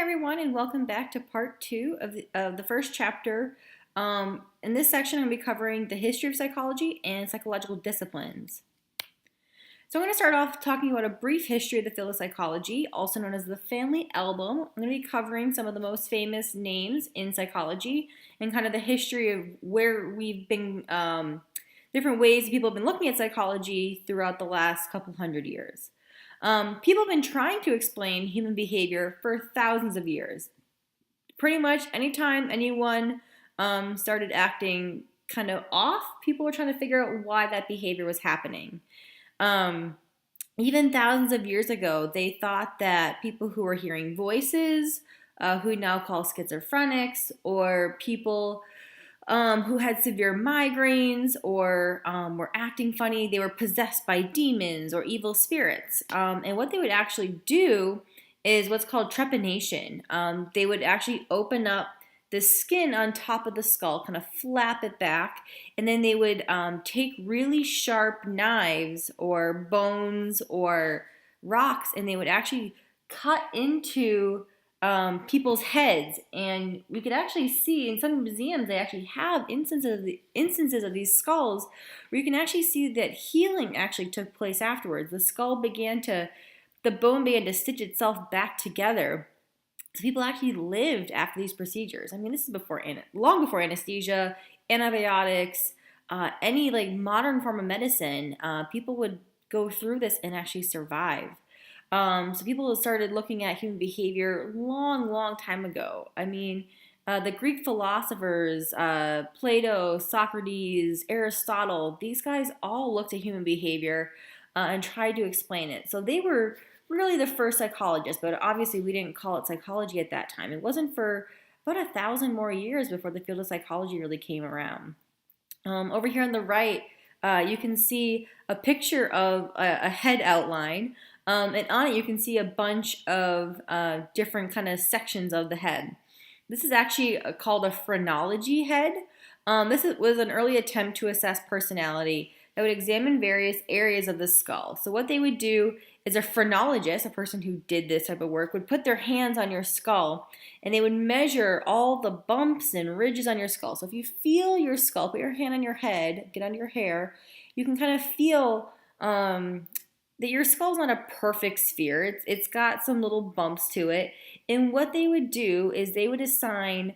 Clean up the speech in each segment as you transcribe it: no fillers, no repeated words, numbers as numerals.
everyone, and welcome back to part two of the first chapter. In this section, I'm going to be covering the history of psychology and psychological disciplines. So I'm going to start off talking about a brief history of the field of psychology, also known as the family album. I'm going to be covering some of the most famous names in psychology and kind of the history of where we've been, different ways people have been looking at psychology throughout the last couple hundred years. People have been trying to explain human behavior for thousands of years. Pretty much anytime anyone started acting kind of off, people were trying to figure out why that behavior was happening. Even thousands of years ago, they thought that people who were hearing voices, who we now call schizophrenics, or people who had severe migraines or were acting funny, they were possessed by demons or evil spirits. And what they would actually do is what's called trepanation. They would actually open up the skin on top of the skull, kind of flap it back, and then they would take really sharp knives or bones or rocks, and they would actually cut into people's heads. And we could actually see in some museums they actually have instances of these skulls where you can actually see that healing actually took place afterwards. The bone began to stitch itself back together. So people actually lived after these procedures. I mean, this is long before anesthesia, antibiotics, any like modern form of medicine. People would go through this and actually survive. So people started looking at human behavior long time ago. I mean, the Greek philosophers, Plato, Socrates, Aristotle, these guys all looked at human behavior and tried to explain it. So they were really the first psychologists, but obviously we didn't call it psychology at that time. It wasn't for about 1,000 more years before the field of psychology really came around. Over here on the right, you can see a picture of a head outline. And on it, you can see a bunch of different kind of sections of the head. This is actually called a phrenology head. Was an early attempt to assess personality that would examine various areas of the skull. So what they would do is a phrenologist, a person who did this type of work, would put their hands on your skull and they would measure all the bumps and ridges on your skull. So if you feel your skull, put your hand on your head, get under your hair, you can kind of feel that your skull's not a perfect sphere. It's got some little bumps to it. And what they would do is they would assign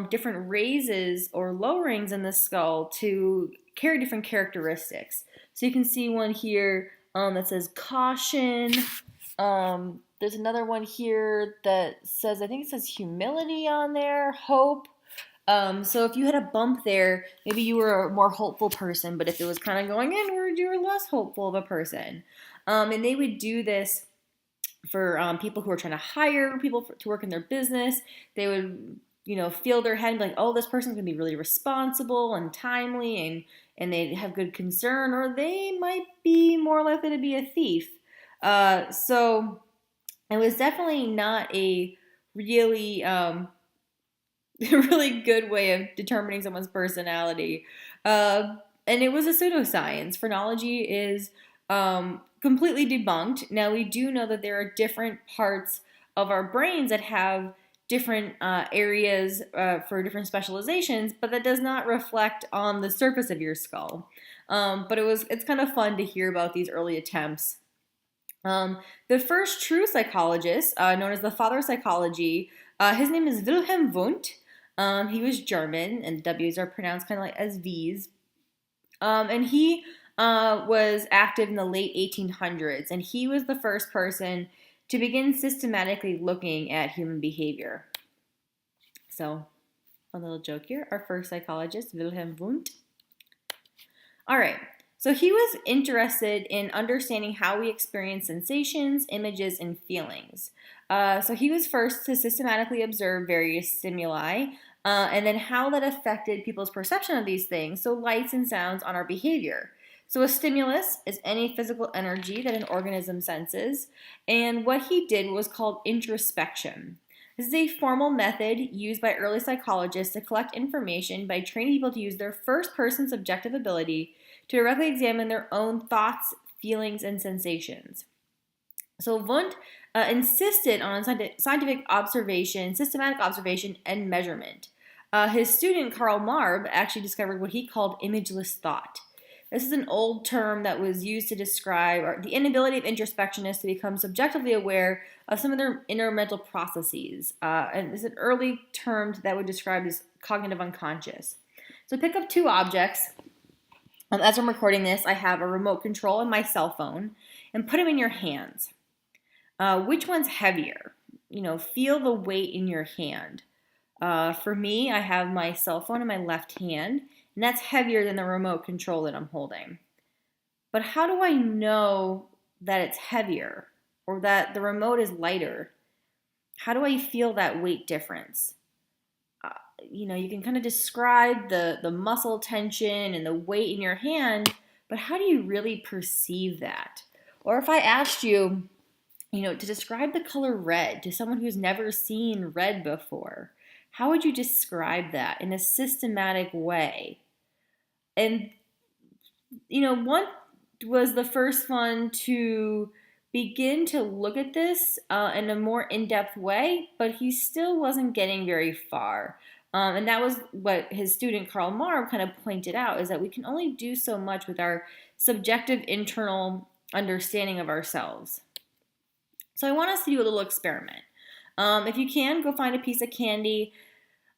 different raises or lowerings in the skull to carry different characteristics. So you can see one here that says caution. There's another one here that says, I think it says humility on there, hope. So if you had a bump there, maybe you were a more hopeful person, but if it was kind of going inward, you were less hopeful of a person. And they would do this for people who are trying to hire people to work in their business. They would, feel their head and be like, oh, this person's going to be really responsible and timely and they have good concern, or they might be more likely to be a thief. So it was definitely not a really really good way of determining someone's personality. And it was a pseudoscience. Phrenology is completely debunked. Now, we do know that there are different parts of our brains that have different areas for different specializations, but that does not reflect on the surface of your skull. But it's kind of fun to hear about these early attempts. The first true psychologist, known as the father of psychology, his name is Wilhelm Wundt. He was German, and W's are pronounced kind of like as V's. And he was active in the late 1800s, and he was the first person to begin systematically looking at human behavior. So, a little joke here. Our first psychologist, Wilhelm Wundt. All right. So he was interested in understanding how we experience sensations, images, and feelings. So he was first to systematically observe various stimuli and then how that affected people's perception of these things, so lights and sounds on our behavior. So a stimulus is any physical energy that an organism senses, and what he did was called introspection. This is a formal method used by early psychologists to collect information by training people to use their first-person subjective ability to directly examine their own thoughts, feelings, and sensations. So Wundt insisted on scientific observation, systematic observation, and measurement. His student Karl Marx actually discovered what he called imageless thought. This is an old term that was used to describe the inability of introspectionists to become subjectively aware of some of their inner mental processes. And it's an early term that would describe as cognitive unconscious. So pick up two objects. As I'm recording this, I have a remote control and my cell phone, and put them in your hands. Which one's heavier? Feel the weight in your hand. For me, I have my cell phone in my left hand, and that's heavier than the remote control that I'm holding. But how do I know that it's heavier or that the remote is lighter? How do I feel that weight difference? You can kind of describe the muscle tension and the weight in your hand, but how do you really perceive that? Or if I asked you, to describe the color red to someone who's never seen red before, how would you describe that in a systematic way? And, Wundt was the first one to begin to look at this in a more in-depth way, but he still wasn't getting very far. And that was what his student Karl Marx kind of pointed out, is that we can only do so much with our subjective internal understanding of ourselves. So I want us to do a little experiment. If you can, go find a piece of candy.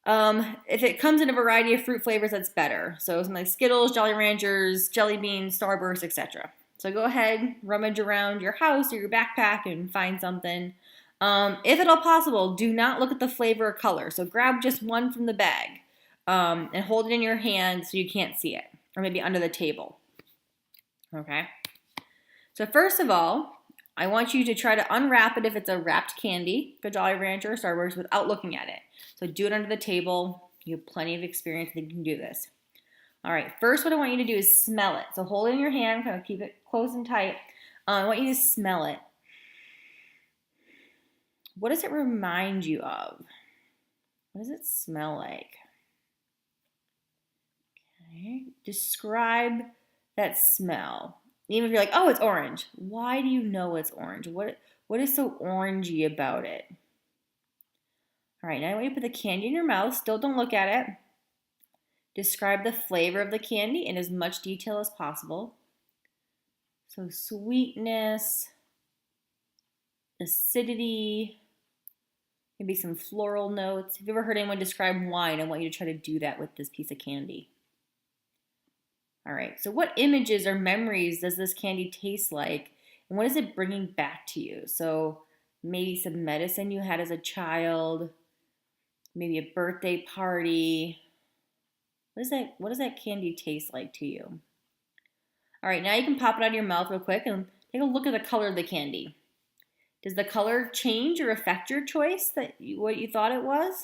If it comes in a variety of fruit flavors, that's better. So something like Skittles, Jolly Ranchers, Jelly Beans, Starburst, etc. So go ahead, rummage around your house or your backpack and find something. If at all possible, do not look at the flavor or color. So grab just one from the bag and hold it in your hand so you can't see it, or maybe under the table. Okay? So first of all, I want you to try to unwrap it if it's a wrapped candy, like a Jolly Rancher or Starburst, without looking at it. So do it under the table. You have plenty of experience that you can do this. All right, first what I want you to do is smell it. So hold it in your hand, kind of keep it close and tight. I want you to smell it. What does it remind you of? What does it smell like? Okay, describe that smell. Even if you're like, oh, it's orange. Why do you know it's orange? What is so orangey about it? All right, now I want you to put the candy in your mouth. Still don't look at it. Describe the flavor of the candy in as much detail as possible. So sweetness, acidity, maybe some floral notes. If you've ever heard anyone describe wine, I want you to try to do that with this piece of candy. All right, so what images or memories does this candy taste like? And what is it bringing back to you? So maybe some medicine you had as a child, maybe a birthday party. What does that candy taste like to you? All right, now you can pop it out of your mouth real quick and take a look at the color of the candy. Does the color change or affect your choice, what you thought it was?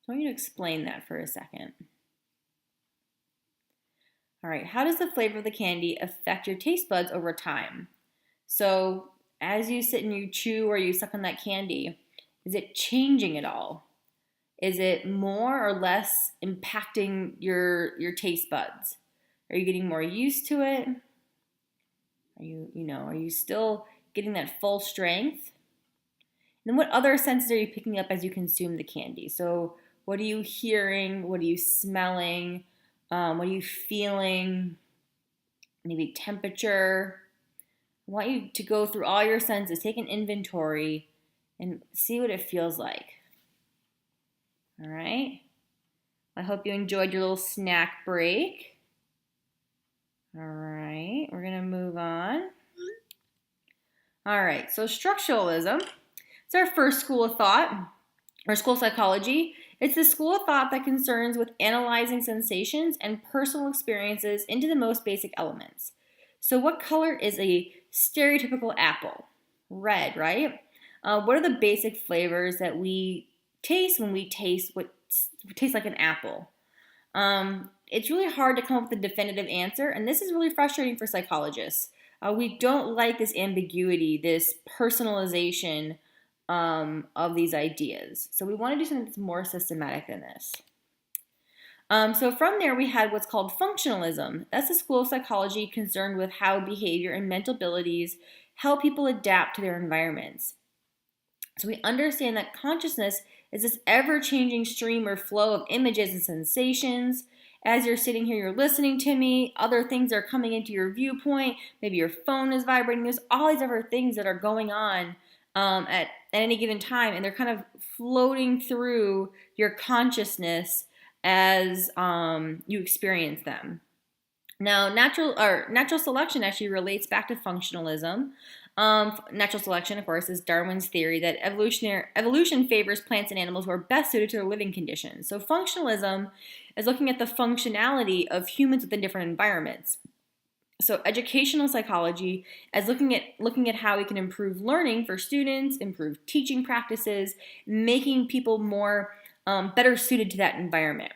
So I want you to explain that for a second. All right, how does the flavor of the candy affect your taste buds over time? So as you sit and you chew or you suck on that candy, is it changing at all? Is it more or less impacting your taste buds? Are you getting more used to it? Are you still getting that full strength? And then what other senses are you picking up as you consume the candy? So what are you hearing? What are you smelling? What are you feeling? Maybe temperature. I want you to go through all your senses, take an inventory, and see what it feels like. All right? I hope you enjoyed your little snack break. All right, we're going to move on. All right, so structuralism. It's our first school of thought, or school of psychology. It's the school of thought that concerns with analyzing sensations and personal experiences into the most basic elements. So what color is a stereotypical apple? Red, right? What are the basic flavors that we taste when we taste what tastes like an apple? It's really hard to come up with a definitive answer, and this is really frustrating for psychologists. We don't like this ambiguity, this personalization of these ideas. So we want to do something that's more systematic than this. So from there, we had what's called functionalism. That's a school of psychology concerned with how behavior and mental abilities help people adapt to their environments. So we understand that consciousness is this ever-changing stream or flow of images and sensations. As you're sitting here, you're listening to me, other things are coming into your viewpoint, maybe your phone is vibrating, there's all these other things that are going on at any given time, and they're kind of floating through your consciousness as you experience them. Now, natural selection actually relates back to functionalism. Natural selection, of course, is Darwin's theory that evolution favors plants and animals who are best suited to their living conditions. So functionalism is looking at the functionality of humans within different environments. So educational psychology is looking at how we can improve learning for students, improve teaching practices, making people more better suited to that environment.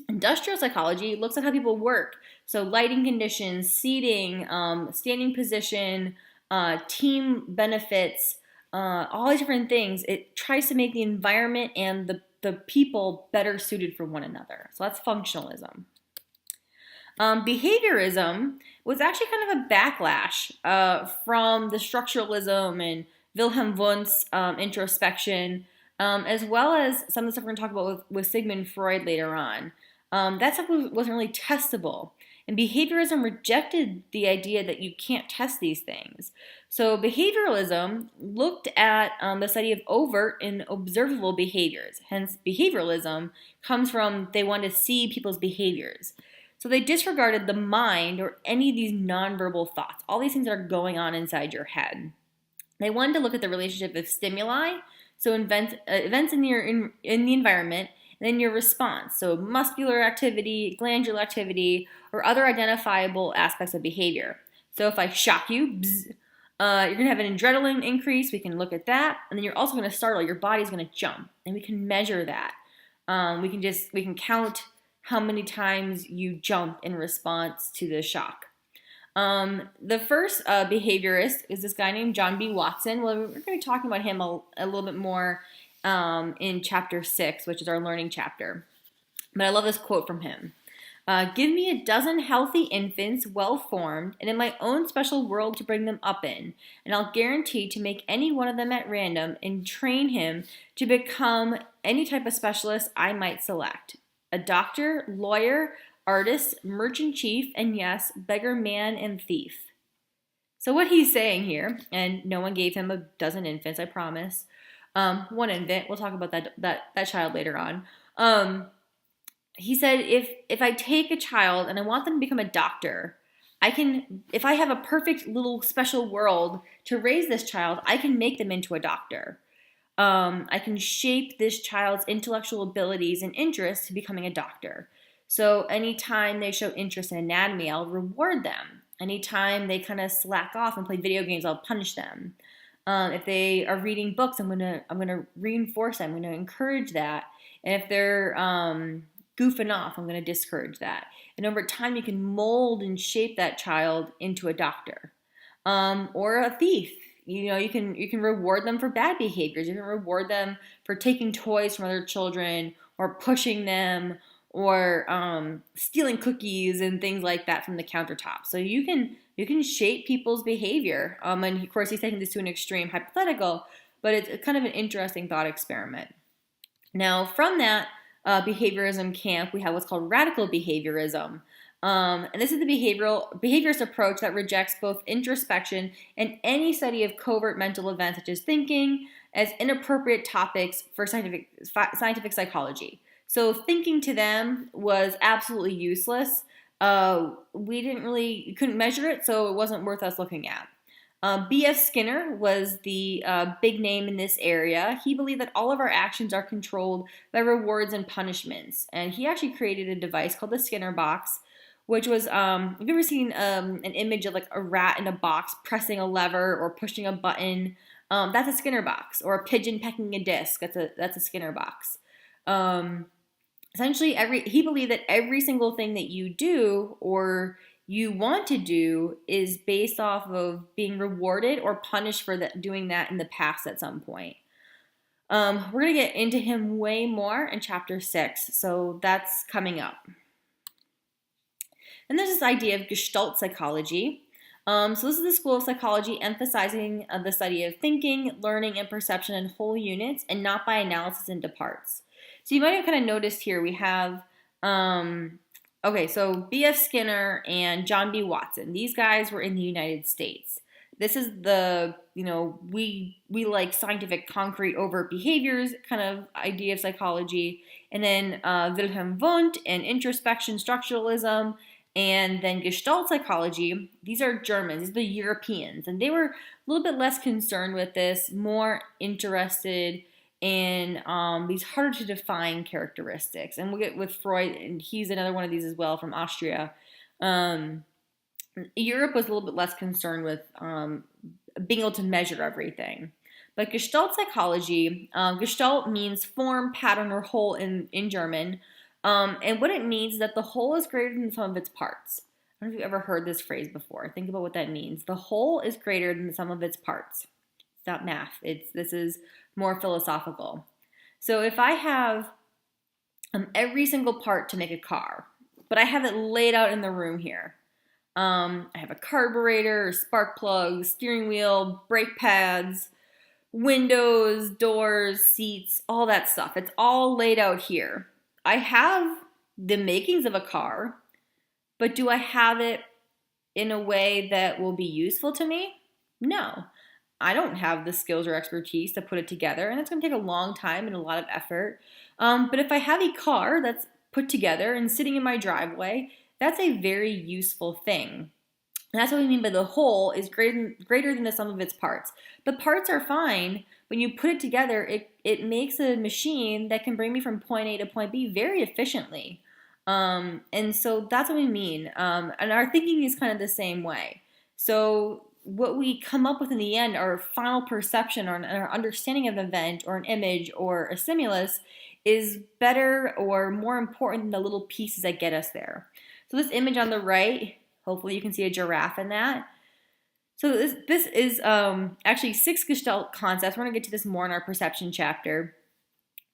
Industrial psychology looks at how people work. So lighting conditions, seating, standing position, team benefits, all these different things. It tries to make the environment and the people better suited for one another. So that's functionalism. Behaviorism was actually kind of a backlash from the structuralism and Wilhelm Wundt's introspection, as well as some of the stuff we're going to talk about with Sigmund Freud later on. That stuff wasn't really testable. And behaviorism rejected the idea that you can't test these things. So behavioralism looked at the study of overt and observable behaviors. Hence, behavioralism comes from they wanted to see people's behaviors. So they disregarded the mind or any of these nonverbal thoughts, all these things that are going on inside your head. They wanted to look at the relationship of stimuli, so events in the environment, and then your response, so muscular activity, glandular activity, or other identifiable aspects of behavior. So if I shock you, you're going to have an adrenaline increase. We can look at that. And then you're also going to startle. Your body's going to jump. And we can measure that. We can count how many times you jump in response to the shock. The first behaviorist is this guy named John B. Watson. Well, we're going to be talking about him a little bit more in chapter 6, which is our learning chapter. But I love this quote from him. Give me a dozen healthy infants, well-formed, and in my own special world to bring them up in, and I'll guarantee to make any one of them at random and train him to become any type of specialist I might select. A doctor, lawyer, artist, merchant chief, and yes, beggar man and thief. So what he's saying here, and no one gave him a dozen infants, I promise. One infant, we'll talk about that child later on. He said, if I take a child and I want them to become a doctor, if I have a perfect little special world to raise this child, I can make them into a doctor. I can shape this child's intellectual abilities and interests to becoming a doctor. So anytime they show interest in anatomy, I'll reward them. Anytime they kind of slack off and play video games, I'll punish them. If they are reading books, I'm gonna reinforce them. I'm gonna encourage that. And if they're goofing off, I'm gonna discourage that. And over time, you can mold and shape that child into a doctor or a thief. You can reward them for bad behaviors. You can reward them for taking toys from other children or pushing them or stealing cookies and things like that from the countertop. So you can shape people's behavior. And of course, he's taking this to an extreme hypothetical, but it's kind of an interesting thought experiment. Now, from that behaviorism camp, we have what's called radical behaviorism. And this is the behaviorist approach that rejects both introspection and any study of covert mental events such as thinking as inappropriate topics for scientific psychology. So thinking to them was absolutely useless. We couldn't measure it, so it wasn't worth us looking at. B.F. Skinner was the big name in this area. He believed that all of our actions are controlled by rewards and punishments. And he actually created a device called the Skinner box, which was, have you ever seen an image of like a rat in a box pressing a lever or pushing a button? That's a Skinner box. Or a pigeon pecking a disc. That's a Skinner box. Essentially, he believed that every single thing that you do or you want to do is based off of being rewarded or punished for doing that in the past at some point. We're going to get into him way more in chapter 6, so that's coming up. And there's this idea of Gestalt psychology. So this is the school of psychology emphasizing the study of thinking, learning, and perception in whole units and not by analysis into parts. So you might have kind of noticed here we have, okay, so B.F. Skinner and John B. Watson. These guys were in the United States. This is the, we like scientific concrete overt behaviors kind of idea of psychology. And then Wilhelm Wundt and introspection structuralism. And then Gestalt psychology, these are Germans, these are the Europeans, and they were a little bit less concerned with this, more interested in these harder to define characteristics. And we'll get with Freud, and he's another one of these as well from Austria. Europe was a little bit less concerned with being able to measure everything. But Gestalt psychology, Gestalt means form, pattern, or whole in German. And what it means is that the whole is greater than the sum of its parts. I don't know if you've ever heard this phrase before. Think about what that means. The whole is greater than the sum of its parts. It's not math. This is more philosophical. So if I have every single part to make a car, but I have it laid out in the room here. I have a carburetor, spark plugs, steering wheel, brake pads, windows, doors, seats, all that stuff. It's all laid out here. I have the makings of a car, but do I have it in a way that will be useful to me? No. I don't have the skills or expertise to put it together, and it's going to take a long time and a lot of effort. But if I have a car that's put together and sitting in my driveway, that's a very useful thing. And that's what we mean by the whole is greater than the sum of its parts. The parts are fine. When you put it together, it makes a machine that can bring me from point A to point B very efficiently. And so that's what we mean. And our thinking is kind of the same way. So what we come up with in the end, our final perception or our understanding of an event or an image or a stimulus is better or more important than the little pieces that get us there. So this image on the right, hopefully you can see a giraffe in that. So this is actually 6 Gestalt concepts. We're going to get to this more in our perception chapter.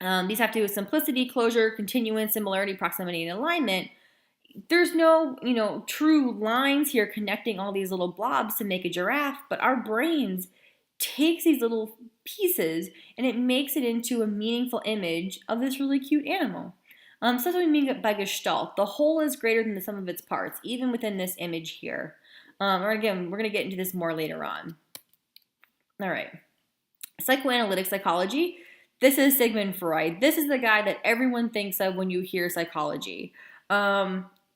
These have to do with simplicity, closure, continuance, similarity, proximity, and alignment. There's no, true lines here connecting all these little blobs to make a giraffe, but our brains takes these little pieces and it makes it into a meaningful image of this really cute animal. So that's what we mean by Gestalt. The whole is greater than the sum of its parts, even within this image here. Or again, we're going to get into this more later on. All right. Psychoanalytic psychology. This is Sigmund Freud. This is the guy that everyone thinks of when you hear psychology.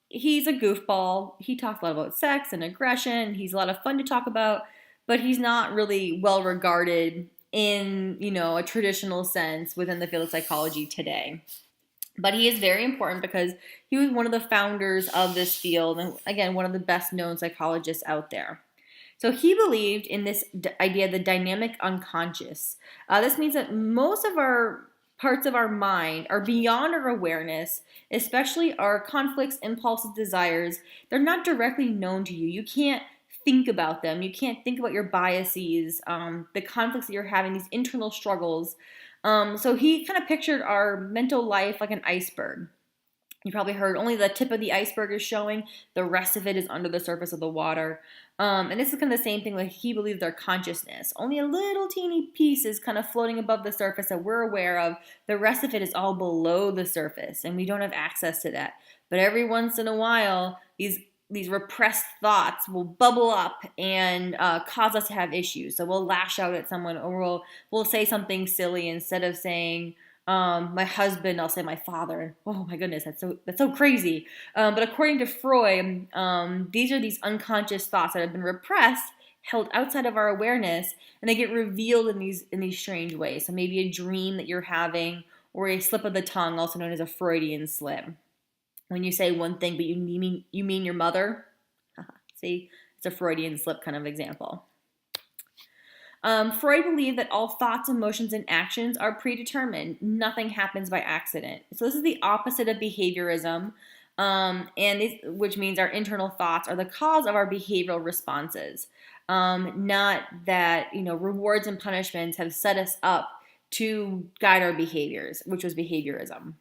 He's a goofball. He talks a lot about sex and aggression. He's a lot of fun to talk about, but he's not really well regarded in, a traditional sense within the field of psychology today. But he is very important because he was one of the founders of this field and, again, one of the best known psychologists out there. So he believed in this idea of the dynamic unconscious. This means that most of our parts of our mind are beyond our awareness, especially our conflicts, impulses, desires. They're not directly known to you. You can't think about them. You can't think about your biases, the conflicts that you're having, these internal struggles. So he kind of pictured our mental life like an iceberg. You probably heard only the tip of the iceberg is showing. The rest of it is under the surface of the water. And this is kind of the same thing like he believed our consciousness. Only a little teeny piece is kind of floating above the surface that we're aware of. The rest of it is all below the surface, and we don't have access to that. But every once in a while, these repressed thoughts will bubble up and cause us to have issues. So we'll lash out at someone, or we'll say something silly instead of saying my husband. I'll say my father. Oh my goodness, that's so crazy. But according to Freud, these are these unconscious thoughts that have been repressed, held outside of our awareness, and they get revealed in these strange ways. So maybe a dream that you're having, or a slip of the tongue, also known as a Freudian slip. When you say one thing, but you mean your mother. See, it's a Freudian slip kind of example. Freud believed that all thoughts, emotions, and actions are predetermined. Nothing happens by accident. So this is the opposite of behaviorism, which means our internal thoughts are the cause of our behavioral responses. Not that rewards and punishments have set us up to guide our behaviors, which was behaviorism.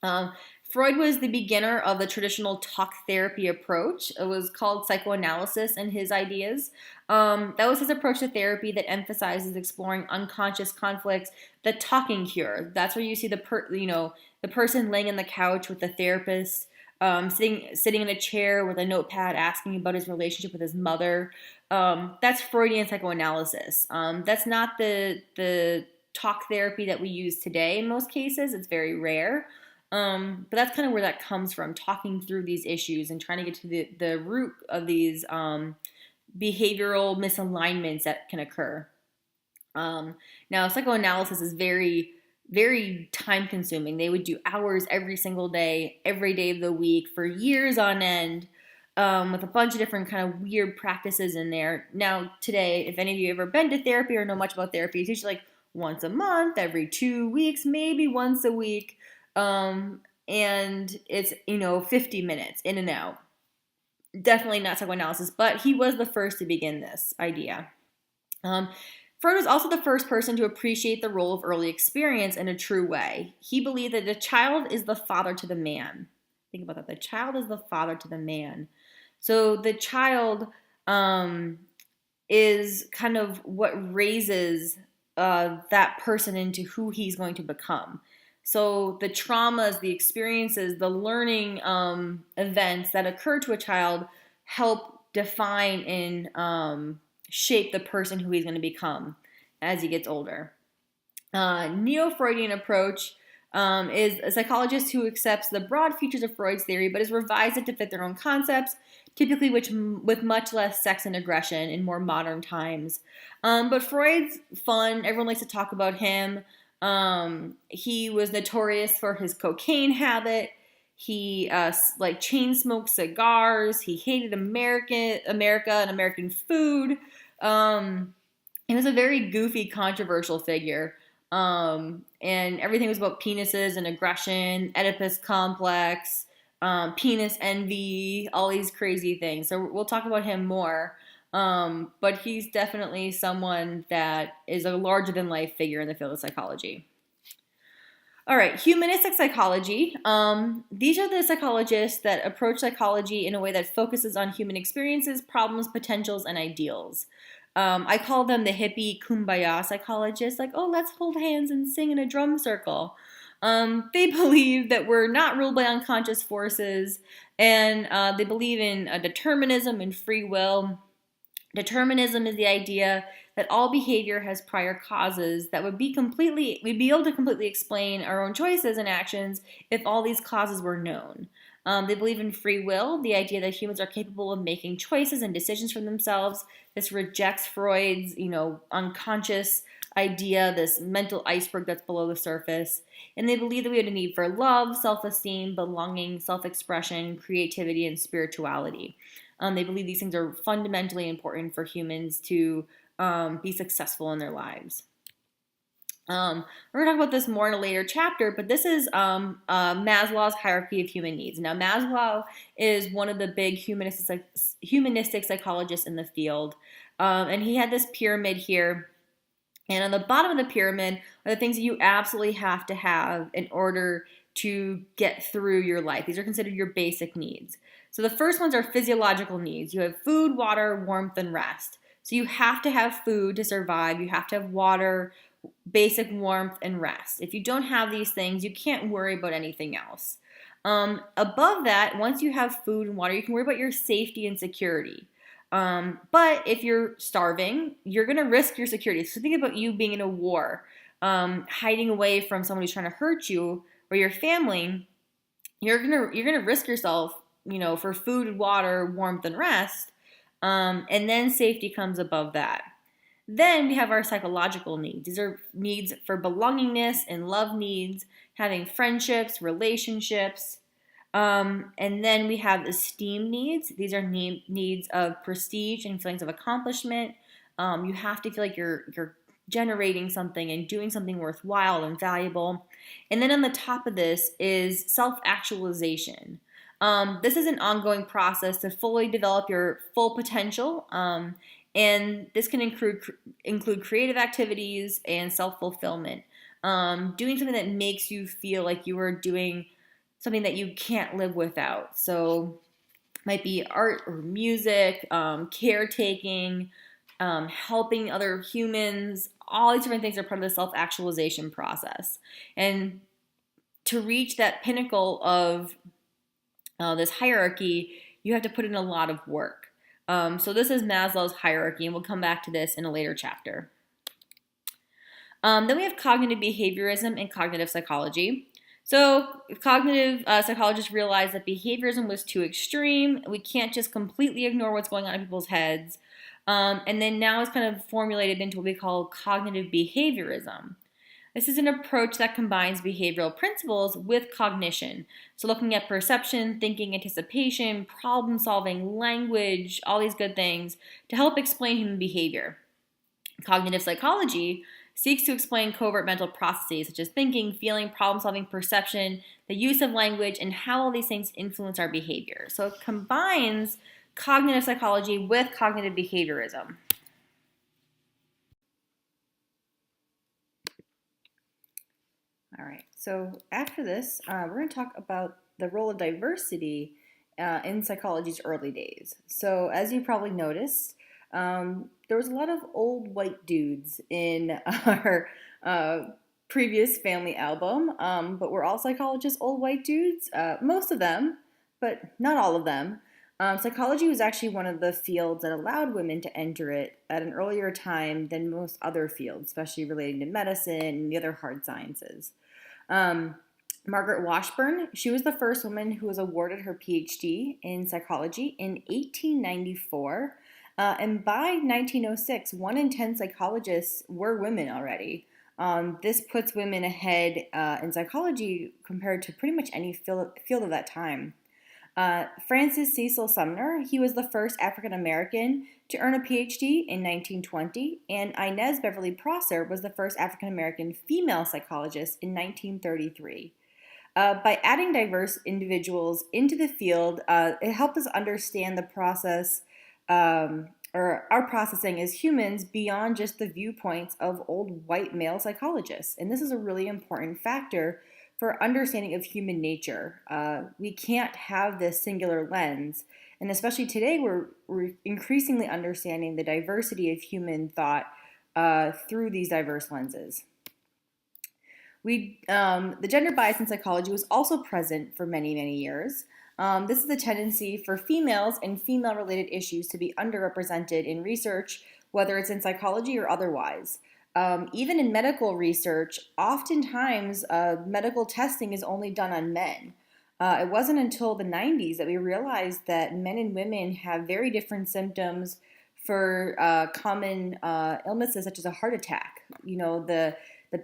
Um, Freud was the beginner of the traditional talk therapy approach. It was called psychoanalysis and his ideas. That was his approach to therapy that emphasizes exploring unconscious conflicts, the talking cure. That's where you see the person laying on the couch with the therapist, sitting in a chair with a notepad asking about his relationship with his mother. That's Freudian psychoanalysis. That's not the talk therapy that we use today in most cases. It's very rare. But that's kind of where that comes from, talking through these issues and trying to get to the root of these behavioral misalignments that can occur. Now, psychoanalysis is very, very time consuming. They would do hours every single day, every day of the week for years on end, with a bunch of different kind of weird practices in there. Now, today, if any of you have ever been to therapy or know much about therapy, it's usually like once a month, every 2 weeks, maybe once a week. And it's, 50 minutes in and out. Definitely not psychoanalysis, but he was the first to begin this idea. Freud was also the first person to appreciate the role of early experience in a true way. He believed that the child is the father to the man. Think about that. The child is the father to the man. So the child is kind of what raises that person into who he's going to become. So the traumas, the experiences, the learning events that occur to a child help define and shape the person who he's going to become as he gets older. Neo-Freudian approach is a psychologist who accepts the broad features of Freud's theory but has revised it to fit their own concepts, typically with much less sex and aggression in more modern times. But Freud's fun. Everyone likes to talk about him. He was notorious for his cocaine habit. He chain smoked cigars. He hated America and American food. He was a very goofy, controversial figure. And everything was about penises and aggression, Oedipus complex, penis envy, all these crazy things. So we'll talk about him more. But he's definitely someone that is a larger than life figure in the field of psychology. All right, humanistic psychology. These are the psychologists that approach psychology in a way that focuses on human experiences, problems, potentials, and ideals. I call them the hippie kumbaya psychologists, like, oh, let's hold hands and sing in a drum circle. They believe that we're not ruled by unconscious forces, and they believe in determinism and free will. Determinism is the idea that all behavior has prior causes that we'd be able to completely explain our own choices and actions if all these causes were known. They believe in free will, the idea that humans are capable of making choices and decisions for themselves. This rejects Freud's, unconscious idea, this mental iceberg that's below the surface. And they believe that we have a need for love, self-esteem, belonging, self-expression, creativity, and spirituality. They believe these things are fundamentally important for humans to be successful in their lives. We're going to talk about this more in a later chapter, but this is Maslow's hierarchy of human needs. Now, Maslow is one of the big humanistic psychologists in the field, and he had this pyramid here. And on the bottom of the pyramid are the things that you absolutely have to have in order to get through your life. These are considered your basic needs. So the first ones are physiological needs. You have food, water, warmth, and rest. So you have to have food to survive. You have to have water, basic warmth, and rest. If you don't have these things, you can't worry about anything else. Above that, once you have food and water, you can worry about your safety and security. But if you're starving, you're going to risk your security. So think about you being in a war, hiding away from someone who's trying to hurt you or your family. You're gonna risk yourself, for food, water, warmth, and rest. And then safety comes above that. Then we have our psychological needs. These are needs for belongingness and love needs, having friendships, relationships. And then we have esteem needs. These are needs of prestige and feelings of accomplishment. You have to feel like you're generating something and doing something worthwhile and valuable. And then on the top of this is self-actualization. This is an ongoing process to fully develop your full potential. And this can include creative activities and self-fulfillment. Doing something that makes you feel like you are doing something that you can't live without. So might be art or music, caretaking, helping other humans. All these different things are part of the self-actualization process. And to reach that pinnacle of this hierarchy, you have to put in a lot of work. So this is Maslow's hierarchy, and we'll come back to this in a later chapter. Then we have cognitive behaviorism and cognitive psychology. So cognitive psychologists realized that behaviorism was too extreme. We can't just completely ignore what's going on in people's heads. And then now it's kind of formulated into what we call cognitive behaviorism. This is an approach that combines behavioral principles with cognition. So looking at perception, thinking, anticipation, problem solving, language, all these good things to help explain human behavior. Cognitive psychology seeks to explain covert mental processes such as thinking, feeling, problem solving, perception, the use of language, and how all these things influence our behavior. So it combines cognitive psychology with cognitive behaviorism. All right, so after this, we're going to talk about the role of diversity in psychology's early days. So as you probably noticed, there was a lot of old white dudes in our previous family album, but we're all psychologists old white dudes, most of them, but not all of them. Psychology was actually one of the fields that allowed women to enter it at an earlier time than most other fields, especially relating to medicine and the other hard sciences. Margaret Washburn, she was the first woman who was awarded her PhD in psychology in 1894. And by 1906, 1 in 10 psychologists were women already. This puts women ahead in psychology compared to pretty much any field of that time. Francis Cecil Sumner, he was the first African American to earn a PhD in 1920, and Inez Beverly Prosser was the first African American female psychologist in 1933. By adding diverse individuals into the field, it helped us understand the process or our processing as humans beyond just the viewpoints of old white male psychologists. And this is a really important factor for understanding of human nature. We can't have this singular lens. And especially today, we're increasingly understanding the diversity of human thought through these diverse lenses. The gender bias in psychology was also present for many, many years. This is the tendency for females and female-related issues to be underrepresented in research, whether it's in psychology or otherwise. Even in medical research, oftentimes medical testing is only done on men. It wasn't until the 90s that we realized that men and women have very different symptoms for common illnesses such as a heart attack. You know, the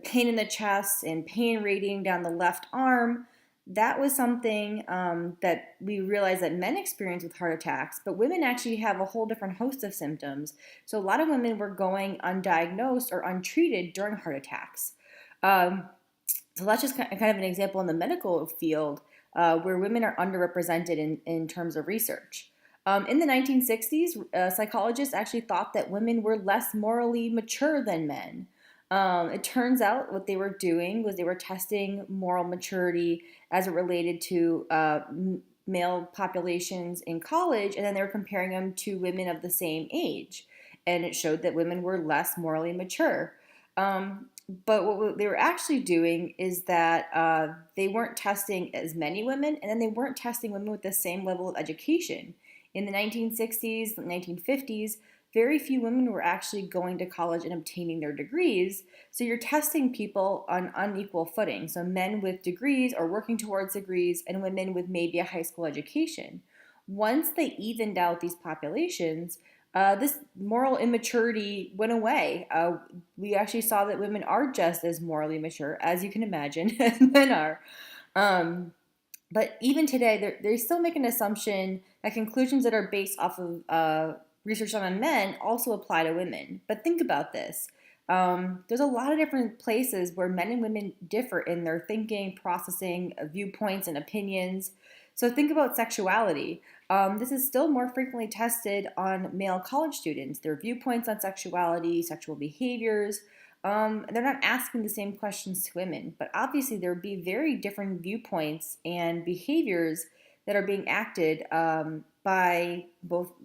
pain in the chest and pain radiating down the left arm, that was something that we realized that men experience with heart attacks, but women actually have a whole different host of symptoms. So a lot of women were going undiagnosed or untreated during heart attacks. So that's just kind of an example in the medical field where women are underrepresented in terms of research. In the 1960s, psychologists actually thought that women were less morally mature than men. It turns out what they were doing was they were testing moral maturity as it related to male populations in college, and then they were comparing them to women of the same age. And it showed that women were less morally mature. But what they were actually doing is that they weren't testing as many women, and then they weren't testing women with the same level of education. In the 1960s, 1950s, very few women were actually going to college and obtaining their degrees. So you're testing people on unequal footing. So men with degrees or working towards degrees and women with maybe a high school education. Once they evened out these populations, this moral immaturity went away. We actually saw that women are just as morally mature, as you can imagine, as men are. But even today, they still make an assumption that conclusions that are based off of research done on men also apply to women. But think about this. There's a lot of different places where men and women differ in their thinking, processing, viewpoints, and opinions. So think about sexuality. This is still more frequently tested on male college students, their viewpoints on sexuality, sexual behaviors. they're not asking the same questions to women, but obviously there would be very different viewpoints and behaviors that are being acted by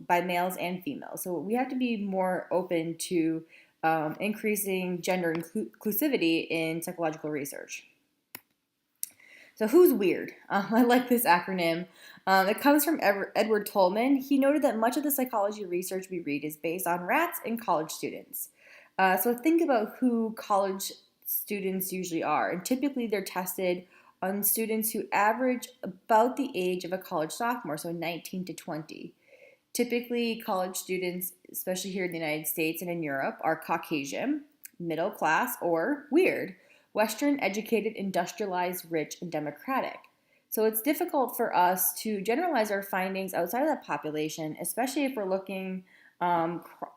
males and females. So we have to be more open to increasing gender inclusivity in psychological research. So who's weird? I like this acronym. It comes from Edward Tolman. He noted that much of the psychology research we read is based on rats and college students. So think about who college students usually are. And typically they're tested on students who average about the age of a college sophomore, so 19 to 20. Typically, college students, especially here in the United States and in Europe, are Caucasian, middle class, or weird, Western, educated, industrialized, rich, and democratic. So it's difficult for us to generalize our findings outside of that population, especially if we're looking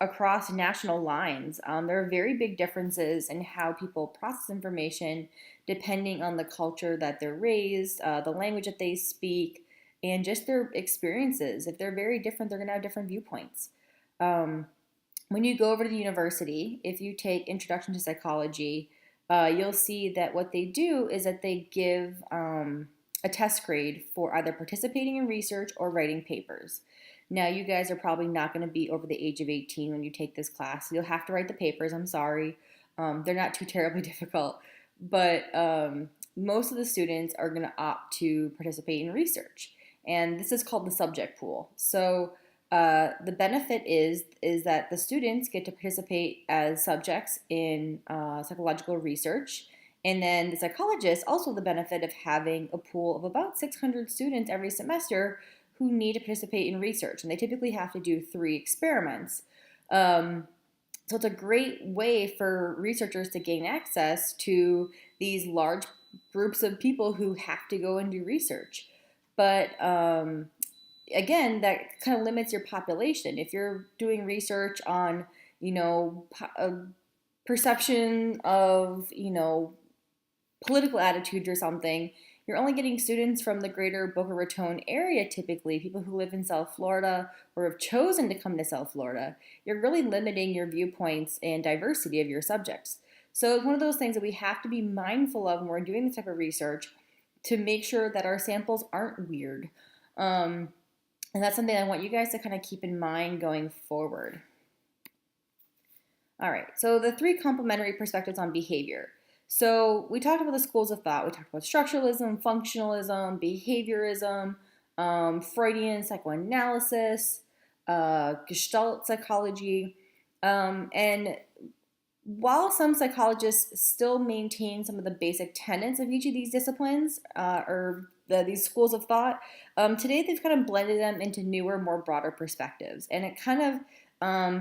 across national lines. There are very big differences in how people process information depending on the culture that they're raised, the language that they speak, and just their experiences. If they're very different, they're going to have different viewpoints. When you go over to the university, if you take Introduction to Psychology, you'll see that what they do is that they give a test grade for either participating in research or writing papers. Now, you guys are probably not going to be over the age of 18 when you take this class. You'll have to write the papers. I'm sorry. They're not too terribly difficult. But most of the students are going to opt to participate in research. And this is called the subject pool. So the benefit is that the students get to participate as subjects in psychological research. And then the psychologists also have the benefit of having a pool of about 600 students every semester who need to participate in research. And they typically have to do 3 experiments. So it's a great way for researchers to gain access to these large groups of people who have to go and do research. But again, that kind of limits your population. If you're doing research on, perception of, political attitudes or something, you're only getting students from the greater Boca Raton area typically, people who live in South Florida or have chosen to come to South Florida. You're really limiting your viewpoints and diversity of your subjects. So it's one of those things that we have to be mindful of when we're doing this type of research to make sure that our samples aren't weird. And that's something I want you guys to kind of keep in mind going forward. All right, so the 3 complementary perspectives on behavior. So we talked about the schools of thought. We talked about structuralism, functionalism, behaviorism, Freudian psychoanalysis, Gestalt psychology. And while some psychologists still maintain some of the basic tenets of each of these disciplines, these schools of thought, today they've kind of blended them into newer, more broader perspectives. And it kind of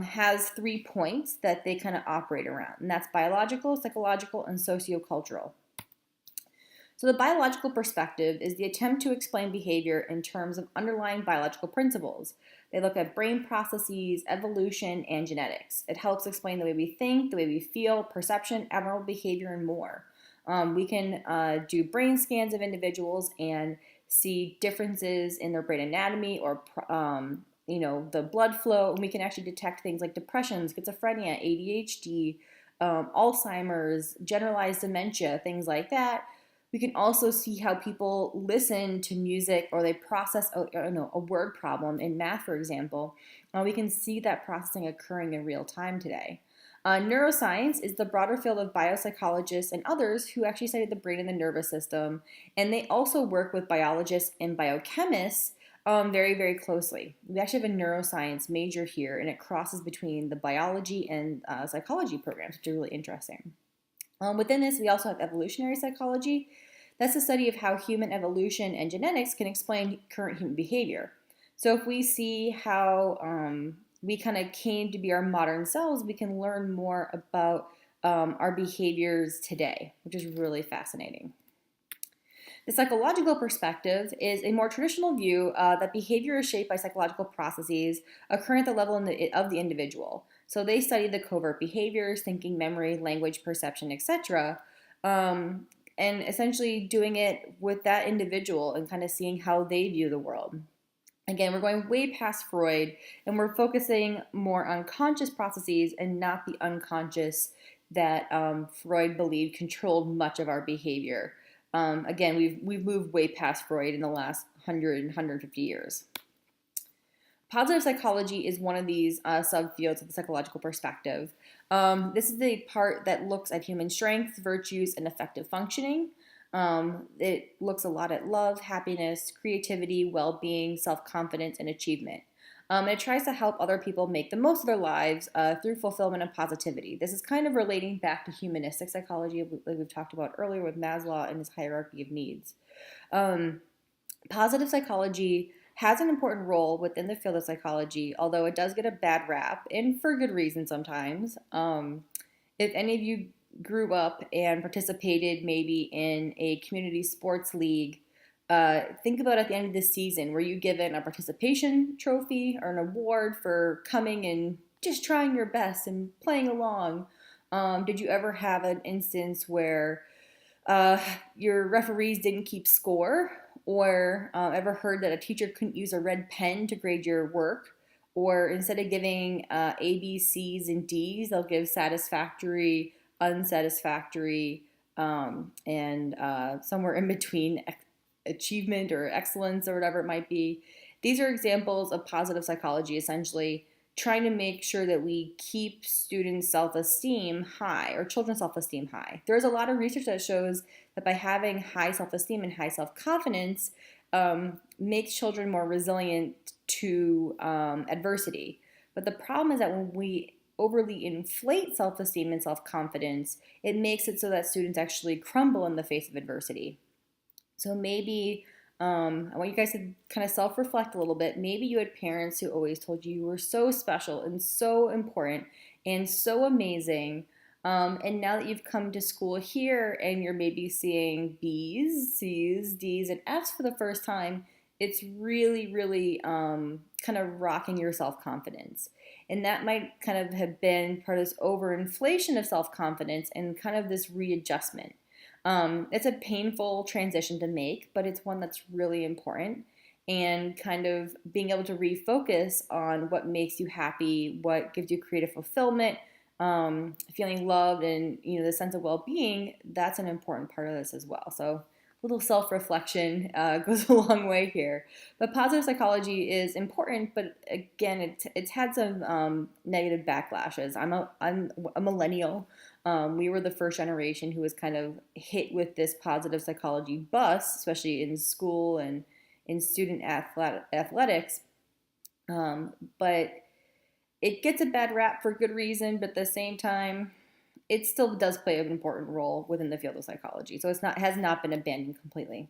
has 3 points that they kind of operate around, and that's biological, psychological, and sociocultural. So the biological perspective is the attempt to explain behavior in terms of underlying biological principles. They look at brain processes, evolution, and genetics. It helps explain the way we think, the way we feel, perception, abnormal behavior, and more. We can do brain scans of individuals and see differences in their brain anatomy or the blood flow, and we can actually detect things like depression, schizophrenia, ADHD, Alzheimer's, generalized dementia, things like that. We can also see how people listen to music or they process a word problem in math, for example. We can see that processing occurring in real time today. Neuroscience is the broader field of biopsychologists and others who actually study the brain and the nervous system, and they also work with biologists and biochemists very, very closely. We actually have a neuroscience major here, and it crosses between the biology and psychology programs, which are really interesting. Within this, we also have evolutionary psychology. That's the study of how human evolution and genetics can explain current human behavior. So if we see how we kind of came to be our modern selves, we can learn more about our behaviors today, which is really fascinating. The psychological perspective is a more traditional view that behavior is shaped by psychological processes occurring at the level of the individual. So they study the covert behaviors, thinking, memory, language, perception, etc., and essentially doing it with that individual and kind of seeing how they view the world. Again, we're going way past Freud, and we're focusing more on conscious processes and not the unconscious that Freud believed controlled much of our behavior. Again, we've moved way past Freud in the last 150 years. Positive psychology is one of these subfields of the psychological perspective. This is the part that looks at human strengths, virtues, and effective functioning. It looks a lot at love, happiness, creativity, well-being, self-confidence, and achievement. And it tries to help other people make the most of their lives through fulfillment and positivity. This is kind of relating back to humanistic psychology, like we've talked about earlier with Maslow and his hierarchy of needs. Positive psychology has an important role within the field of psychology, although it does get a bad rap, and for good reason sometimes. If any of you grew up and participated maybe in a community sports league, think about at the end of the season, were you given a participation trophy or an award for coming and just trying your best and playing along? Did you ever have an instance where your referees didn't keep score, or ever heard that a teacher couldn't use a red pen to grade your work, or instead of giving A, B, C's, and D's, they'll give satisfactory, unsatisfactory, and somewhere in between achievement or excellence or whatever it might be. These are examples of positive psychology, essentially trying to make sure that we keep students' self-esteem high, or children's self-esteem high. There's a lot of research that shows that by having high self-esteem and high self-confidence makes children more resilient to adversity. But the problem is that when we overly inflate self-esteem and self-confidence, it makes it so that students actually crumble in the face of adversity. So maybe I want you guys to kind of self-reflect a little bit. Maybe you had parents who always told you were so special and so important and so amazing. And now that you've come to school here and you're maybe seeing B's, C's, D's, and F's for the first time, it's really, really kind of rocking your self-confidence. And that might kind of have been part of this overinflation of self-confidence and kind of this readjustment. It's a painful transition to make, but it's one that's really important, and kind of being able to refocus on what makes you happy, what gives you creative fulfillment, feeling loved, and the sense of well-being. That's an important part of this as well. So a little self-reflection goes a long way here. But positive psychology is important, but again, it's had some negative backlashes. I'm a millennial. We were the first generation who was kind of hit with this positive psychology bus, especially in school and in student athletics. But it gets a bad rap for good reason, but at the same time, it still does play an important role within the field of psychology. So has not been abandoned completely.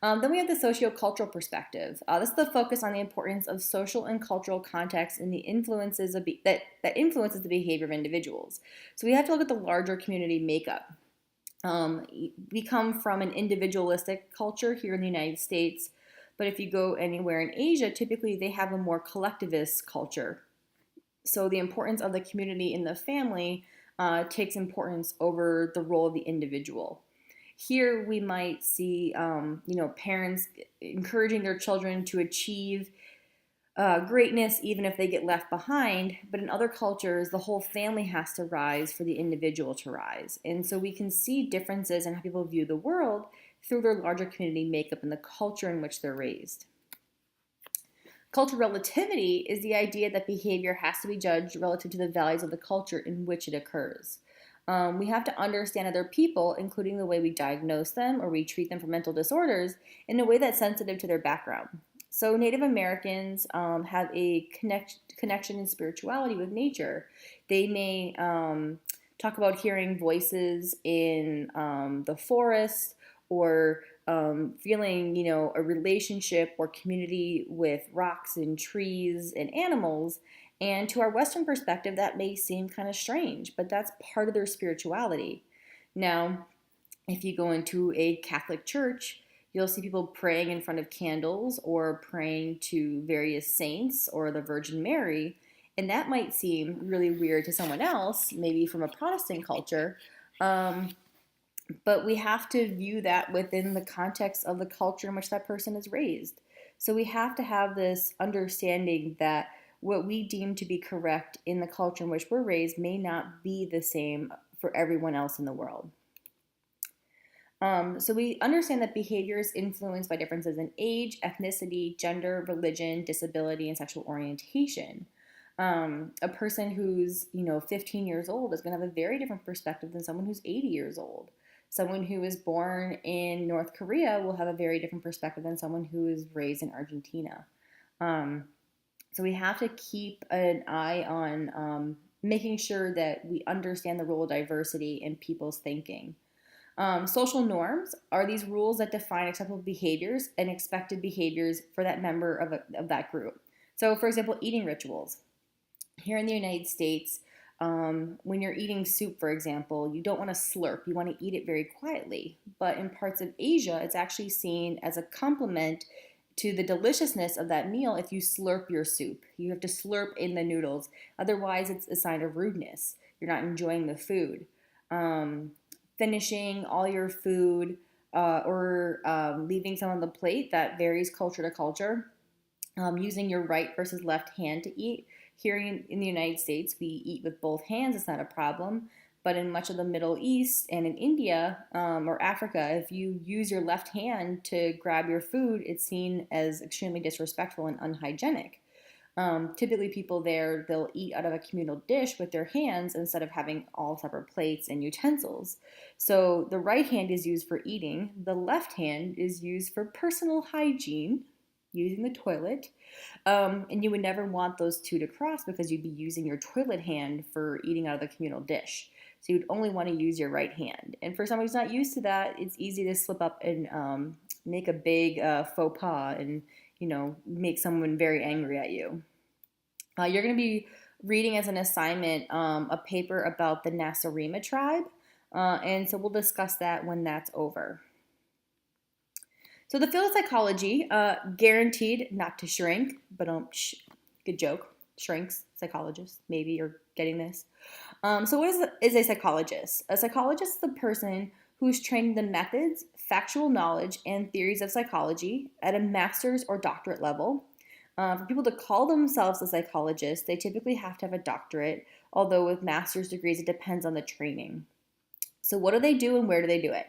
Then we have the sociocultural perspective. This is the focus on the importance of social and cultural context and the influences that influences the behavior of individuals. So we have to look at the larger community makeup. We come from an individualistic culture here in the United States, but if you go anywhere in Asia, typically they have a more collectivist culture. So the importance of the community and the family takes importance over the role of the individual. Here we might see, parents encouraging their children to achieve greatness even if they get left behind. But in other cultures, the whole family has to rise for the individual to rise. And so we can see differences in how people view the world through their larger community makeup and the culture in which they're raised. Cultural relativity is the idea that behavior has to be judged relative to the values of the culture in which it occurs. We have to understand other people, including the way we diagnose them or we treat them for mental disorders, in a way that's sensitive to their background. So Native Americans have a connection and spirituality with nature. They may talk about hearing voices in the forest, or feeling, a relationship or community with rocks and trees and animals. And to our Western perspective, that may seem kind of strange, but that's part of their spirituality. Now, if you go into a Catholic church, you'll see people praying in front of candles or praying to various saints or the Virgin Mary, and that might seem really weird to someone else, maybe from a Protestant culture, but we have to view that within the context of the culture in which that person is raised. So we have to have this understanding that what we deem to be correct in the culture in which we're raised may not be the same for everyone else in the world. So we understand that behavior is influenced by differences in age, ethnicity, gender, religion, disability, and sexual orientation. A person who's 15 years old is going to have a very different perspective than someone who's 80 years old. Someone who is born in North Korea will have a very different perspective than someone who is raised in Argentina. So we have to keep an eye on making sure that we understand the role of diversity in people's thinking. Social norms are these rules that define acceptable behaviors and expected behaviors for that member of that group. So, for example, eating rituals. Here in the United States, when you're eating soup, for example, you don't want to slurp. You want to eat it very quietly. But in parts of Asia, it's actually seen as a compliment to the deliciousness of that meal if you slurp your soup. You have to slurp in the noodles. Otherwise, it's a sign of rudeness. You're not enjoying the food. Finishing all your food or leaving some on the plate, that varies culture to culture. Using your right versus left hand to eat. Here in the United States, we eat with both hands. It's not a problem. But in much of the Middle East and in India or Africa, if you use your left hand to grab your food, it's seen as extremely disrespectful and unhygienic. Typically, people there, they'll eat out of a communal dish with their hands instead of having all separate plates and utensils. So the right hand is used for eating. The left hand is used for personal hygiene, using the toilet. And you would never want those two to cross because you'd be using your toilet hand for eating out of the communal dish. So you'd only want to use your right hand. And for someone who's not used to that, it's easy to slip up and make a big faux pas and make someone very angry at you. You're going to be reading as an assignment a paper about the Nasarima tribe, and so we'll discuss that when that's over. So the field of psychology, guaranteed not to shrink, but good joke, shrinks, psychologist, maybe you're getting this. So what is a psychologist? A psychologist is the person who's trained the methods, factual knowledge, and theories of psychology at a master's or doctorate level. For people to call themselves a psychologist, they typically have to have a doctorate, although with master's degrees, it depends on the training. So what do they do and where do they do it?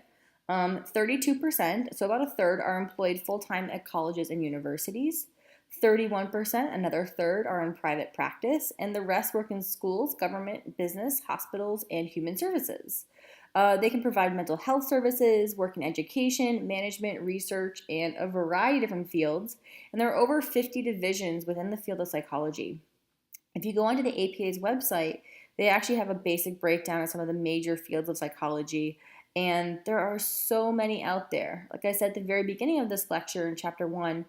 32%, so about a third, are employed full-time at colleges and universities. 31%, another third, are in private practice, and the rest work in schools, government, business, hospitals, and human services. They can provide mental health services, work in education, management, research, and a variety of different fields. And there are over 50 divisions within the field of psychology. If you go onto the APA's website, they actually have a basic breakdown of some of the major fields of psychology. And there are so many out there. Like I said at the very beginning of this lecture in chapter 1,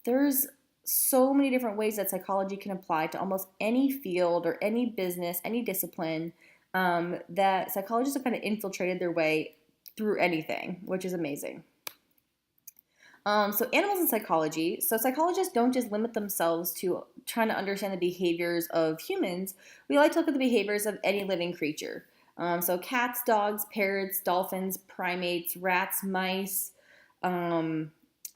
there's so many different ways that psychology can apply to almost any field or any business, any discipline. That psychologists have kind of infiltrated their way through anything, which is amazing. So animals and psychology. So psychologists don't just limit themselves to trying to understand the behaviors of humans. We like to look at the behaviors of any living creature. So cats, dogs, parrots, dolphins, primates, rats, mice,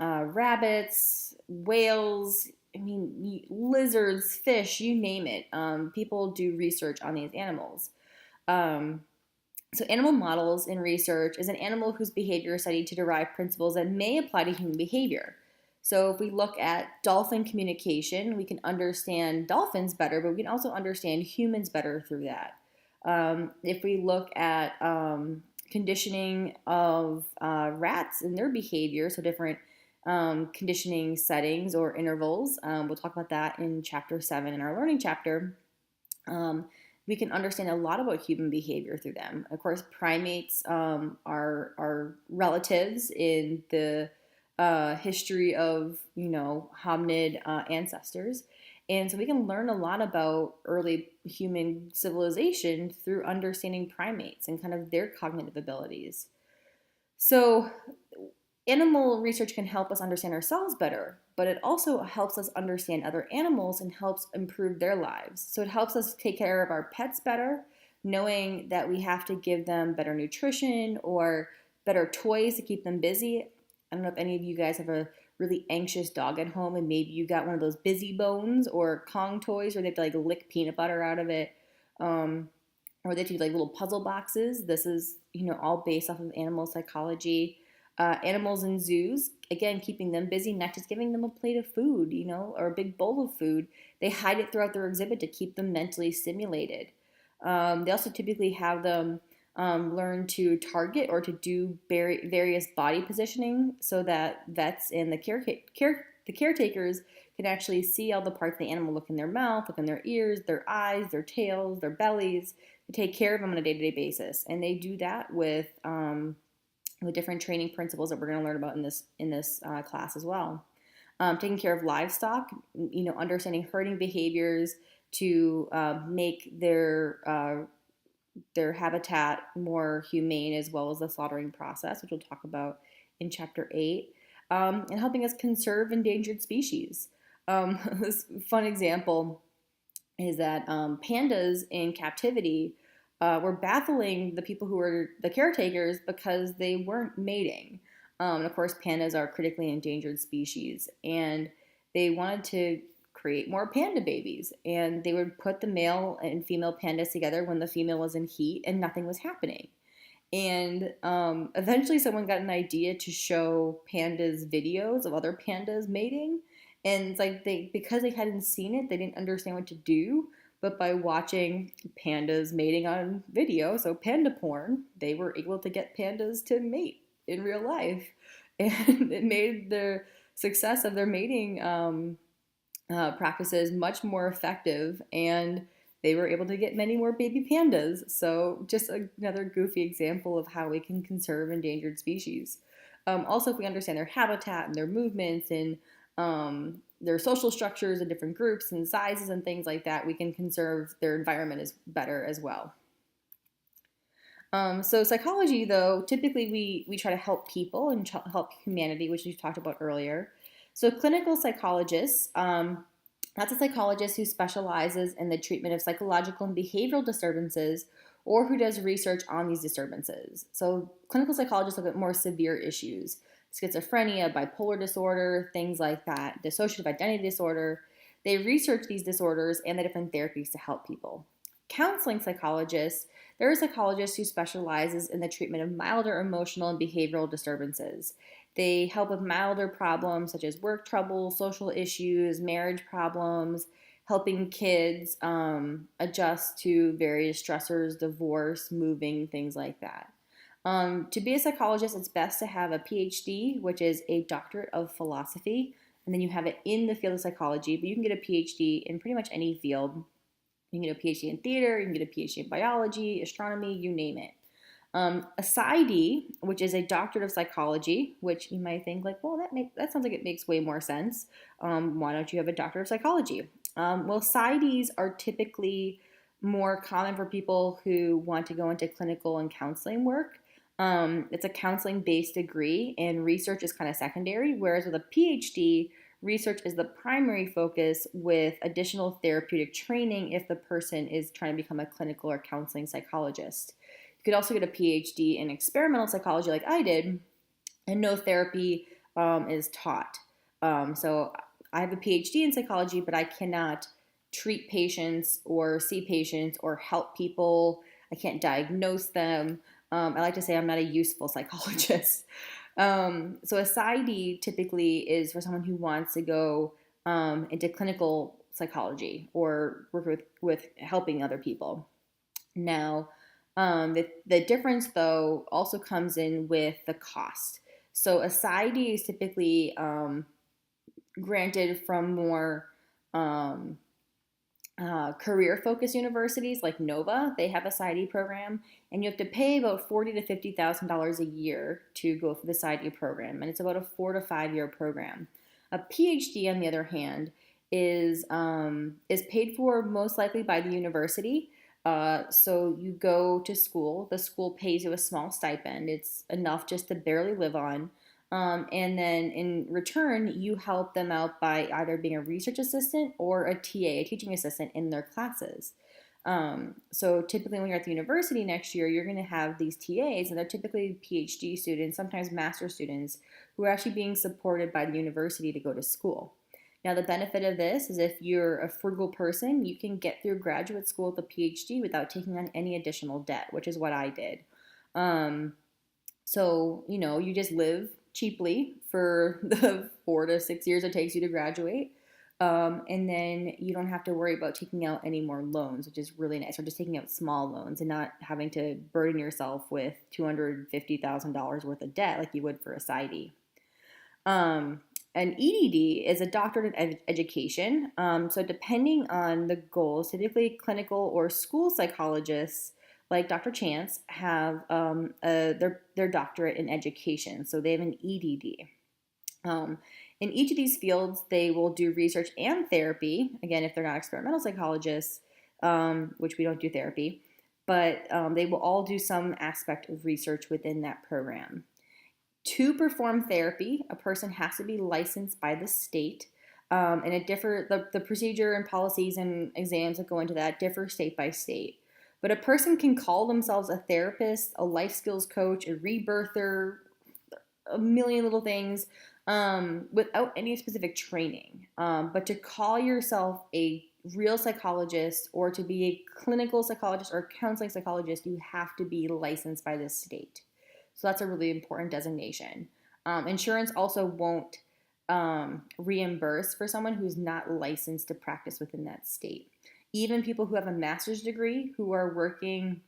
rabbits, whales, lizards, fish, you name it. People do research on these animals. So animal models in research is an animal whose behavior is studied to derive principles that may apply to human behavior. So if we look at dolphin communication, we can understand dolphins better, but we can also understand humans better through that. If we look at conditioning of rats and their behavior, so different conditioning settings or intervals, we'll talk about that in chapter 7 in our learning chapter. We can understand a lot about human behavior through them. Of course, primates are relatives in the history of, hominid ancestors. And so we can learn a lot about early human civilization through understanding primates and kind of their cognitive abilities. So animal research can help us understand ourselves better, but it also helps us understand other animals and helps improve their lives. So it helps us take care of our pets better, knowing that we have to give them better nutrition or better toys to keep them busy. I don't know if any of you guys have a really anxious dog at home, and maybe you got one of those Busy Bones or Kong toys where they have to like lick peanut butter out of it, um, or they do like little puzzle boxes. This is, all based off of animal psychology. Animals in zoos, again, keeping them busy, not just giving them a plate of food, or a big bowl of food. They hide it throughout their exhibit to keep them mentally stimulated. They also typically have them learn to target or to do various body positioning so that vets and the caretakers can actually see all the parts of the animal, look in their mouth, look in their ears, their eyes, their tails, their bellies, to take care of them on a day-to-day basis. And they do that with different training principles that we're going to learn about in this class as well. Taking care of livestock, understanding herding behaviors to make their habitat more humane, as well as the slaughtering process, which we'll talk about in Chapter 8, and helping us conserve endangered species. This fun example is that pandas in captivity were baffling the people who were the caretakers because they weren't mating. And of course, pandas are critically endangered species, and they wanted to create more panda babies. And they would put the male and female pandas together when the female was in heat, and nothing was happening. And eventually, someone got an idea to show pandas videos of other pandas mating. And it's like because they hadn't seen it, they didn't understand what to do. But by watching pandas mating on video, so panda porn, they were able to get pandas to mate in real life. And it made the success of their mating practices much more effective, and they were able to get many more baby pandas. So just another goofy example of how we can conserve endangered species. Also, if we understand their habitat and their movements and their social structures and different groups and sizes and things like that, we can conserve their environment better as well. So psychology, though, typically we try to help people and help humanity, which we talked about earlier. So clinical psychologists, that's a psychologist who specializes in the treatment of psychological and behavioral disturbances, or who does research on these disturbances. So clinical psychologists look at more severe issues: schizophrenia, bipolar disorder, things like that, dissociative identity disorder. They research these disorders and the different therapies to help people. Counseling psychologists, they're a psychologist who specializes in the treatment of milder emotional and behavioral disturbances. They help with milder problems such as work trouble, social issues, marriage problems, helping kids adjust to various stressors, divorce, moving, things like that. To be a psychologist, it's best to have a PhD, which is a doctorate of philosophy, and then you have it in the field of psychology, but you can get a PhD in pretty much any field. You can get a PhD in theater, you can get a PhD in biology, astronomy, you name it. A PsyD, which is a doctorate of psychology, which you might think like, well, that sounds like it makes way more sense. Why don't you have a doctorate of psychology? Well, PsyDs are typically more common for people who want to go into clinical and counseling work. It's a counseling-based degree, and research is kind of secondary, whereas with a PhD, research is the primary focus with additional therapeutic training if the person is trying to become a clinical or counseling psychologist. You could also get a PhD in experimental psychology like I did, and no therapy is taught. So I have a PhD in psychology, but I cannot treat patients or see patients or help people. I can't diagnose them. I like to say I'm not a useful psychologist. So a PsyD typically is for someone who wants to go into clinical psychology or work with helping other people. Now, the difference, though, also comes in with the cost. So a PsyD is typically granted from more career-focused universities like Nova. They have a PsyD program, and you have to pay about $40,000 to $50,000 a year to go through the PsyD program, and it's about a 4 to 5 year program. A PhD, on the other hand, is paid for most likely by the university. So you go to school. The school pays you a small stipend. It's enough just to barely live on. And then in return, you help them out by either being a research assistant or a TA, a teaching assistant in their classes. So typically when you're at the university next year, you're going to have these TAs, and they're typically PhD students, sometimes master students, who are actually being supported by the university to go to school. Now, the benefit of this is if you're a frugal person, you can get through graduate school with a PhD without taking on any additional debt, which is what I did. So, you just live cheaply for the 4 to 6 years it takes you to graduate. And then you don't have to worry about taking out any more loans, which is really nice, or just taking out small loans and not having to burden yourself with $250,000 worth of debt like you would for a PsyD. An EDD is a doctorate in education. So depending on the goals, typically clinical or school psychologists like Dr. Chance have their doctorate in education. So they have an EDD. In each of these fields, they will do research and therapy. Again, if they're not experimental psychologists, which we don't do therapy, but they will all do some aspect of research within that program. To perform therapy, a person has to be licensed by the state, and the procedure and policies and exams that go into that differ state by state. But a person can call themselves a therapist, a life skills coach, a rebirther, a million little things, without any specific training. But to call yourself a real psychologist or to be a clinical psychologist or counseling psychologist, you have to be licensed by the state. So that's a really important designation. Insurance also won't reimburse for someone who's not licensed to practice within that state. Even people who have a master's degree who are working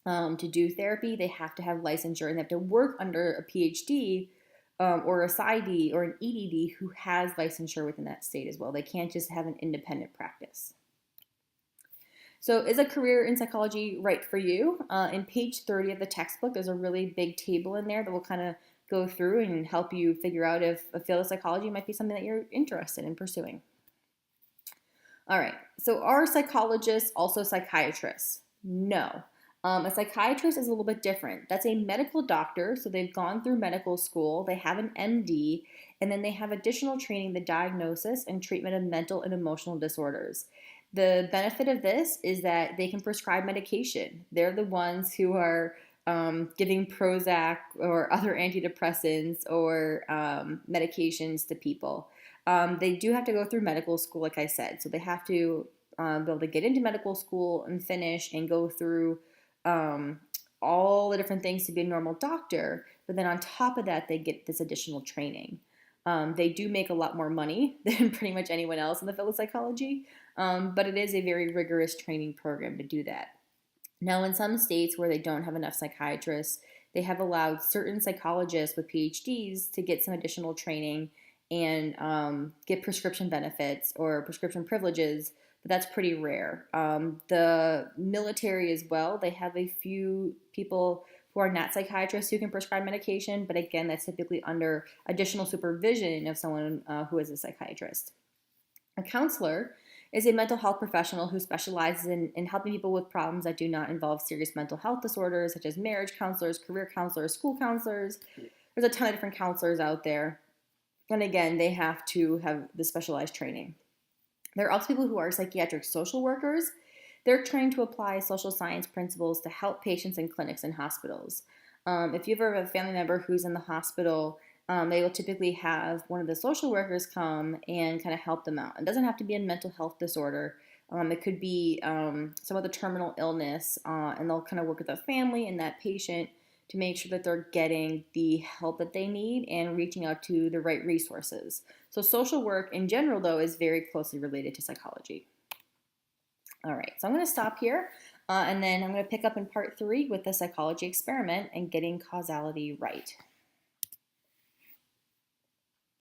to do therapy, they have to have licensure and they have to work under a PhD or a PsyD or an EDD who has licensure within that state as well. They can't just have an independent practice. So is a career in psychology right for you? In page 30 of the textbook, there's a really big table in there that will kind of go through and help you figure out if a field of psychology might be something that you're interested in pursuing. All right, so are psychologists also psychiatrists? No. A psychiatrist is a little bit different. That's a medical doctor, so they've gone through medical school, they have an MD, and then they have additional training in the diagnosis and treatment of mental and emotional disorders. The benefit of this is that they can prescribe medication. They're the ones who are giving Prozac or other antidepressants or medications to people. They do have to go through medical school, like I said. So they have to be able to get into medical school and finish and go through all the different things to be a normal doctor. But then on top of that, they get this additional training. They do make a lot more money than pretty much anyone else in the field of psychology, but it is a very rigorous training program to do that. Now, in some states where they don't have enough psychiatrists, they have allowed certain psychologists with PhDs to get some additional training and get prescription benefits or prescription privileges, but that's pretty rare. The military as well, they have a few people who are not psychiatrists who can prescribe medication, but again, that's typically under additional supervision of someone who is a psychiatrist. A counselor is a mental health professional who specializes in helping people with problems that do not involve serious mental health disorders, such as marriage counselors, career counselors, school counselors. There's a ton of different counselors out there. And again, they have to have the specialized training. There are also people who are psychiatric social workers. They're trained to apply social science principles to help patients in clinics and hospitals. If you ever have a family member who's in the hospital, they will typically have one of the social workers come and kind of help them out. It doesn't have to be a mental health disorder. It could be some other terminal illness, and they'll kind of work with the family and that patient to make sure that they're getting the help that they need and reaching out to the right resources. So social work in general, though, is very closely related to psychology. All right, so I'm going to stop here, and then I'm going to pick up in part 3 with the psychology experiment and getting causality right.